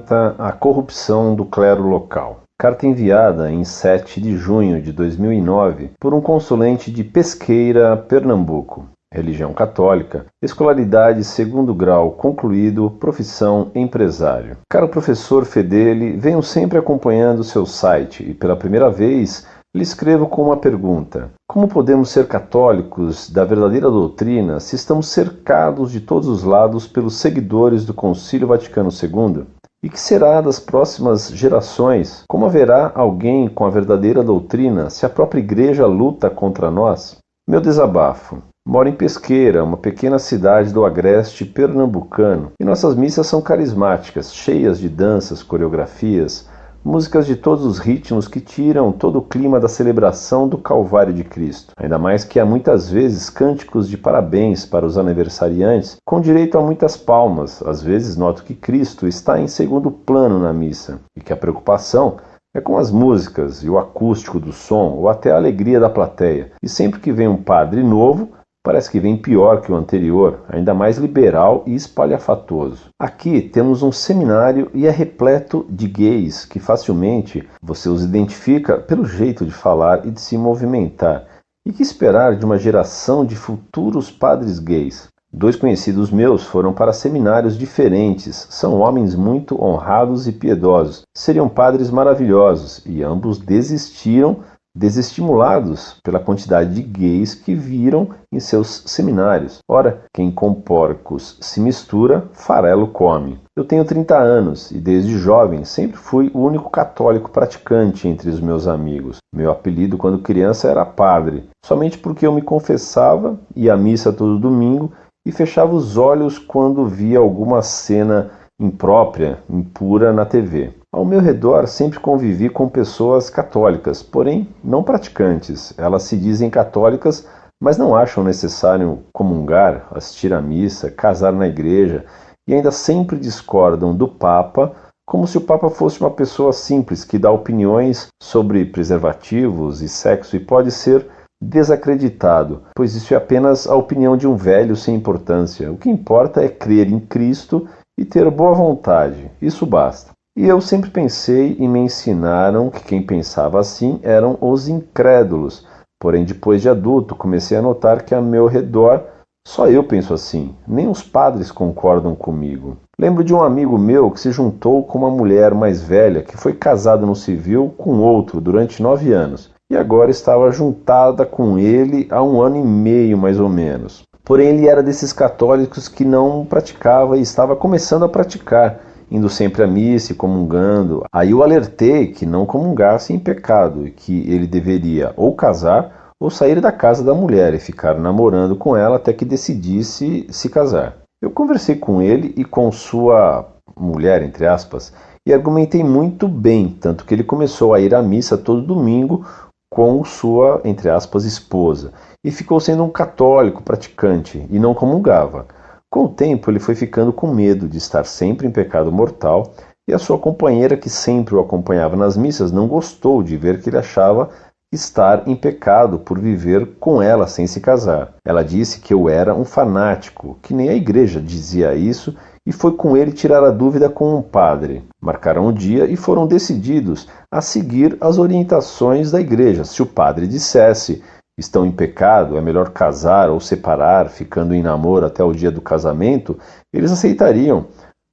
carta à corrupção do clero local. Carta enviada em 7 de junho de 2009 por um consulente de Pesqueira, Pernambuco. Religião católica, escolaridade segundo grau concluído, profissão empresário. Caro professor Fedeli, venho sempre acompanhando seu site e pela primeira vez lhe escrevo com uma pergunta. Como podemos ser católicos da verdadeira doutrina se estamos cercados de todos os lados pelos seguidores do Concílio Vaticano II? E que será das próximas gerações? Como haverá alguém com a verdadeira doutrina se a própria Igreja luta contra nós? Meu desabafo. Moro em Pesqueira, uma pequena cidade do agreste pernambucano, e nossas missas são carismáticas, cheias de danças, coreografias, músicas de todos os ritmos que tiram todo o clima da celebração do Calvário de Cristo. Ainda mais que há muitas vezes cânticos de parabéns para os aniversariantes, com direito a muitas palmas. Às vezes noto que Cristo está em segundo plano na missa, e que a preocupação é com as músicas e o acústico do som, ou até a alegria da plateia. E sempre que vem um padre novo, parece que vem pior que o anterior, ainda mais liberal e espalhafatoso. Aqui temos um seminário e é repleto de gays que facilmente você os identifica pelo jeito de falar e de se movimentar. E que esperar de uma geração de futuros padres gays? 2 conhecidos meus foram para seminários diferentes, são homens muito honrados e piedosos, seriam padres maravilhosos e ambos desistiram desestimulados pela quantidade de gays que viram em seus seminários. Ora, quem com porcos se mistura, farelo come. Eu tenho 30 anos e desde jovem sempre fui o único católico praticante entre os meus amigos. Meu apelido quando criança era padre, somente porque eu me confessava, ia à missa todo domingo e fechava os olhos quando via alguma cena imprópria, impura na TV. Ao meu redor sempre convivi com pessoas católicas, porém não praticantes. Elas se dizem católicas, mas não acham necessário comungar, assistir à missa, casar na igreja e ainda sempre discordam do Papa, como se o Papa fosse uma pessoa simples que dá opiniões sobre preservativos e sexo e pode ser desacreditado, pois isso é apenas a opinião de um velho sem importância. O que importa é crer em Cristo e ter boa vontade, isso basta. E eu sempre pensei e me ensinaram que quem pensava assim eram os incrédulos. Porém, depois de adulto, comecei a notar que ao meu redor só eu penso assim. Nem os padres concordam comigo. Lembro de um amigo meu que se juntou com uma mulher mais velha que foi casada no civil com outro durante 9 anos. E agora estava juntada com ele há 1 ano e meio, mais ou menos. Porém, ele era desses católicos que não praticava e estava começando a praticar, indo sempre à missa e comungando. Aí eu alertei que não comungasse em pecado e que ele deveria ou casar ou sair da casa da mulher e ficar namorando com ela até que decidisse se casar. Eu conversei com ele e com sua mulher, entre aspas, e argumentei muito bem, tanto que ele começou a ir à missa todo domingo com sua, entre aspas, esposa, e ficou sendo um católico praticante e não comungava. Com o tempo, ele foi ficando com medo de estar sempre em pecado mortal e a sua companheira, que sempre o acompanhava nas missas, não gostou de ver que ele achava estar em pecado por viver com ela sem se casar. Ela disse que eu era um fanático, que nem a igreja dizia isso, e foi com ele tirar a dúvida com um padre. Marcaram o dia e foram decididos a seguir as orientações da igreja. Se o padre dissesse estão em pecado, é melhor casar ou separar, ficando em namoro até o dia do casamento, eles aceitariam.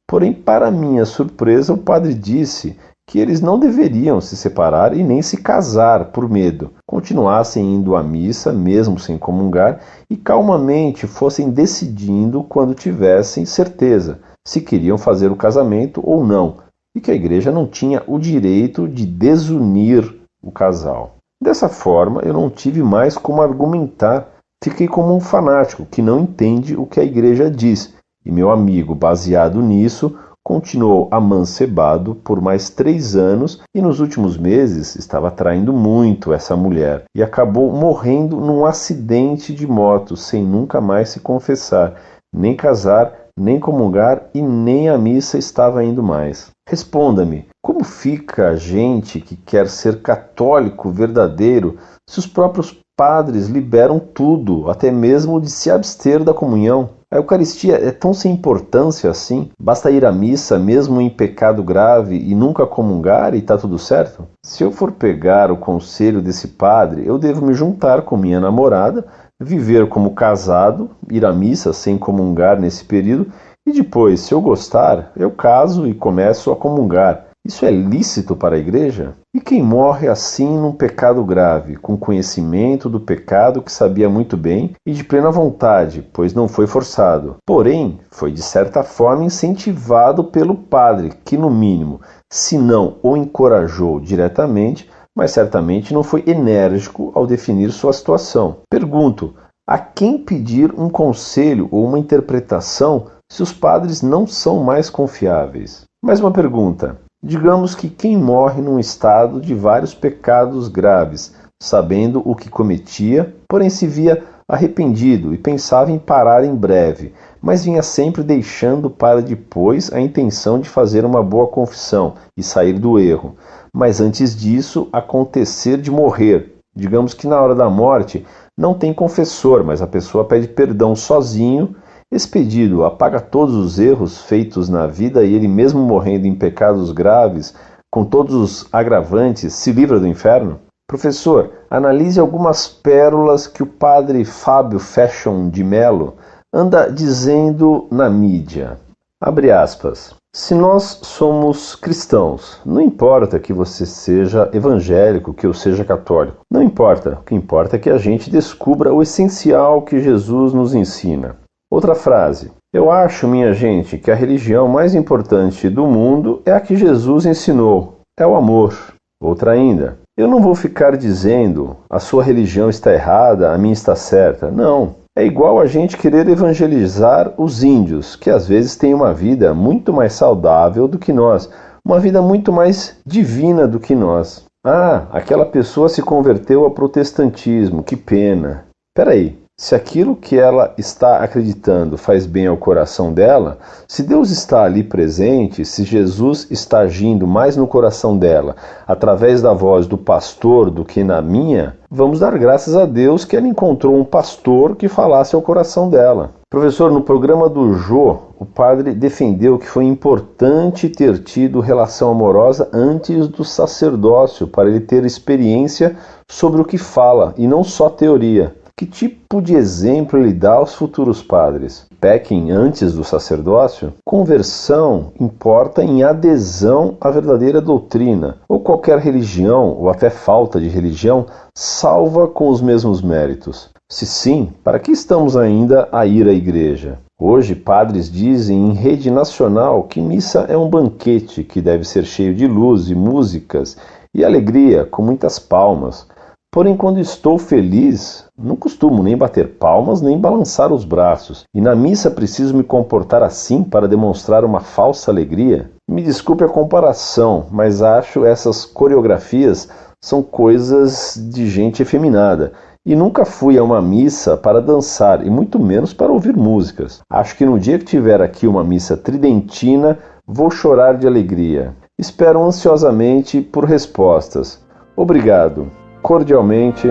Porém, para minha surpresa, o padre disse que eles não deveriam se separar e nem se casar por medo. Continuassem indo à missa, mesmo sem comungar, e calmamente fossem decidindo quando tivessem certeza se queriam fazer o casamento ou não, e que a igreja não tinha o direito de desunir o casal. Dessa forma, eu não tive mais como argumentar. Fiquei como um fanático que não entende o que a igreja diz. E meu amigo, baseado nisso, continuou amancebado por mais 3 anos e nos últimos meses estava traindo muito essa mulher e acabou morrendo num acidente de moto sem nunca mais se confessar, nem casar, nem comungar e nem à missa estava indo mais. Responda-me, como fica a gente que quer ser católico verdadeiro se os próprios padres liberam tudo, até mesmo de se abster da comunhão? A Eucaristia é tão sem importância assim? Basta ir à missa mesmo em pecado grave e nunca comungar e tá tudo certo? Se eu for pegar o conselho desse padre, eu devo me juntar com minha namorada, viver como casado, ir à missa sem comungar nesse período e depois, se eu gostar, eu caso e começo a comungar. Isso é lícito para a igreja? E quem morre assim num pecado grave, com conhecimento do pecado que sabia muito bem e de plena vontade, pois não foi forçado. Porém, foi de certa forma incentivado pelo padre, que no mínimo, se não o encorajou diretamente, mas certamente não foi enérgico ao definir sua situação. Pergunto, a quem pedir um conselho ou uma interpretação se os padres não são mais confiáveis? Mais uma pergunta. Digamos que quem morre num estado de vários pecados graves, sabendo o que cometia, porém se via arrependido e pensava em parar em breve, mas vinha sempre deixando para depois a intenção de fazer uma boa confissão e sair do erro. Mas antes disso, acontecer de morrer. Digamos que na hora da morte não tem confessor, mas a pessoa pede perdão sozinho. Esse pedido apaga todos os erros feitos na vida e ele, mesmo morrendo em pecados graves, com todos os agravantes, se livra do inferno? Professor, analise algumas pérolas que o padre Fábio Fashion de Mello anda dizendo na mídia. Abre aspas. Se nós somos cristãos, não importa que você seja evangélico, que eu seja católico. Não importa. O que importa é que a gente descubra o essencial que Jesus nos ensina. Outra frase. Eu acho, minha gente, que a religião mais importante do mundo é a que Jesus ensinou. É o amor. Outra ainda. Eu não vou ficar dizendo a sua religião está errada, a minha está certa. Não. É igual a gente querer evangelizar os índios, que às vezes têm uma vida muito mais saudável do que nós, uma vida muito mais divina do que nós. Ah, aquela pessoa se converteu ao protestantismo, que pena. Peraí. Se aquilo que ela está acreditando faz bem ao coração dela, se Deus está ali presente, se Jesus está agindo mais no coração dela, através da voz do pastor do que na minha, vamos dar graças a Deus que ela encontrou um pastor que falasse ao coração dela. Professor, no programa do Jô, o padre defendeu que foi importante ter tido relação amorosa antes do sacerdócio, para ele ter experiência sobre o que fala, e não só teoria. Que tipo de exemplo ele dá aos futuros padres? Pequem antes do sacerdócio? Conversão importa em adesão à verdadeira doutrina, ou qualquer religião, ou até falta de religião, salva com os mesmos méritos. Se sim, para que estamos ainda a ir à igreja? Hoje, padres dizem em rede nacional que missa é um banquete que deve ser cheio de luz e músicas e alegria, com muitas palmas. Porém, quando estou feliz, não costumo nem bater palmas, nem balançar os braços. E na missa preciso me comportar assim para demonstrar uma falsa alegria? Me desculpe a comparação, mas acho essas coreografias são coisas de gente efeminada. E nunca fui a uma missa para dançar, e muito menos para ouvir músicas. Acho que no dia que tiver aqui uma missa tridentina, vou chorar de alegria. Espero ansiosamente por respostas. Obrigado. Cordialmente.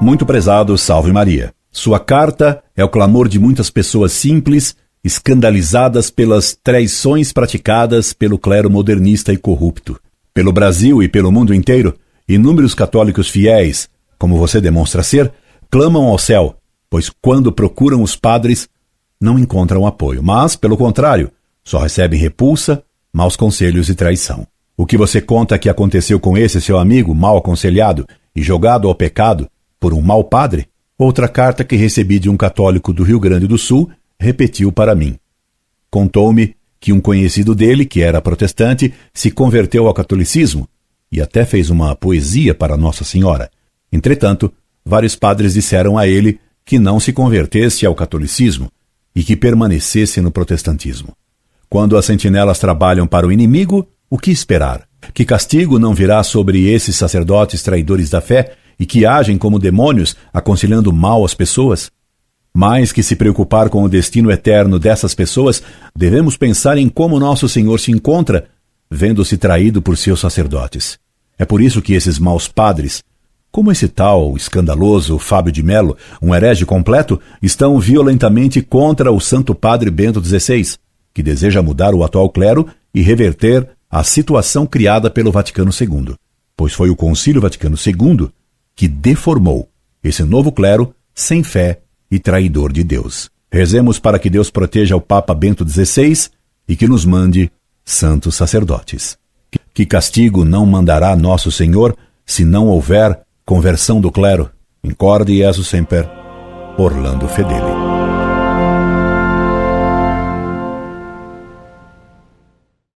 Muito prezado, Salve Maria. Sua carta é o clamor de muitas pessoas simples, escandalizadas pelas traições praticadas pelo clero modernista e corrupto. Pelo Brasil e pelo mundo inteiro, inúmeros católicos fiéis, como você demonstra ser, clamam ao céu, pois quando procuram os padres, não encontram apoio, mas, pelo contrário, só recebem repulsa, maus conselhos e traição. O que você conta que aconteceu com esse seu amigo mal aconselhado e jogado ao pecado por um mau padre? Outra carta que recebi de um católico do Rio Grande do Sul repetiu para mim. Contou-me que um conhecido dele, que era protestante, se converteu ao catolicismo e até fez uma poesia para Nossa Senhora. Entretanto, vários padres disseram a ele que não se convertesse ao catolicismo e que permanecesse no protestantismo. Quando as sentinelas trabalham para o inimigo, o que esperar? Que castigo não virá sobre esses sacerdotes traidores da fé e que agem como demônios, aconselhando mal as pessoas? Mais que se preocupar com o destino eterno dessas pessoas, devemos pensar em como nosso Senhor se encontra, vendo-se traído por seus sacerdotes. É por isso que esses maus padres Como esse tal escandaloso Fábio de Mello, um herege completo, estão violentamente contra o Santo Padre Bento XVI, que deseja mudar o atual clero e reverter a situação criada pelo Vaticano II, pois foi o Concílio Vaticano II que deformou esse novo clero sem fé e traidor de Deus. Rezemos para que Deus proteja o Papa Bento XVI e que nos mande santos sacerdotes. Que castigo não mandará nosso Senhor se não houver conversão do clero? Incorde Jesus Semper, Orlando Fedeli.